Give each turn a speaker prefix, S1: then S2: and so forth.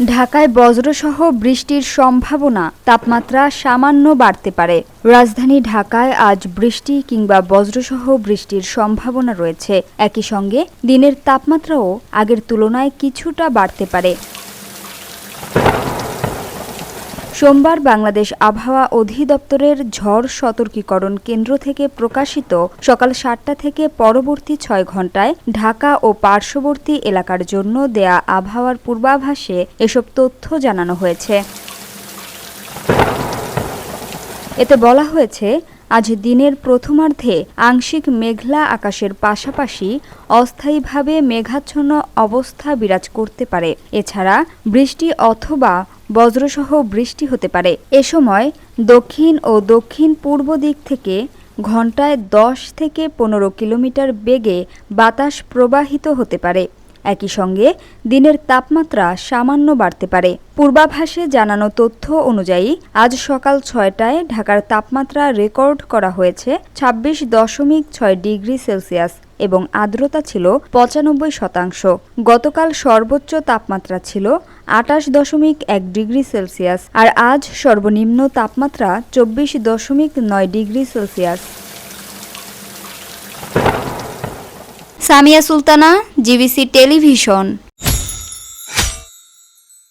S1: ঢাকায় বজ্রসহ বৃষ্টির সম্ভাবনা, তাপমাত্রা সামান্য বাড়তে পারে। রাজধানী ঢাকায় আজ বৃষ্টি কিংবা বজ্রসহ বৃষ্টির সম্ভাবনা রয়েছে। একই সঙ্গে দিনের তাপমাত্রাও আগের তুলনায় কিছুটা বাড়তে পারে। সোমবার বাংলাদেশ আবহাওয়া অধিদপ্তরের ঝড় সতর্কীকরণ কেন্দ্র থেকে প্রকাশিত সকাল ৭টা থেকে পরবর্তী ৬ ঘণ্টায় ঢাকা ও পার্শ্ববর্তী এলাকার জন্য দেয়া আবহাওয়ার পূর্বাভাসে এসব তথ্য জানানো হয়েছে। এতে বলা হয়েছে, আজ দিনের প্রথমার্ধে আংশিক মেঘলা আকাশের পাশাপাশি অস্থায়ীভাবে মেঘাচ্ছন্ন অবস্থা বিরাজ করতে পারে। এছাড়া বৃষ্টি অথবা বজ্রসহ বৃষ্টি হতে পারে। এ সময় দক্ষিণ ও দক্ষিণ পূর্ব দিক থেকে ঘণ্টায় ১০ থেকে ১৫ কিলোমিটার বেগে বাতাস প্রবাহিত হতে পারে। একই সঙ্গে দিনের তাপমাত্রা সামান্য বাড়তে পারে। পূর্বাভাসে জানানো তথ্য অনুযায়ী আজ সকাল ৬টায় ঢাকার তাপমাত্রা রেকর্ড করা হয়েছে ২৬.৬ ডিগ্রি সেলসিয়াস এবং আর্দ্রতা ছিল ৯৫%। গতকাল সর্বোচ্চ তাপমাত্রা ছিল ২৮.১ ডিগ্রি সেলসিয়াস আর আজ সর্বনিম্ন তাপমাত্রা ২৪.৯ degree Celsius. Samia Sultana, GBC television.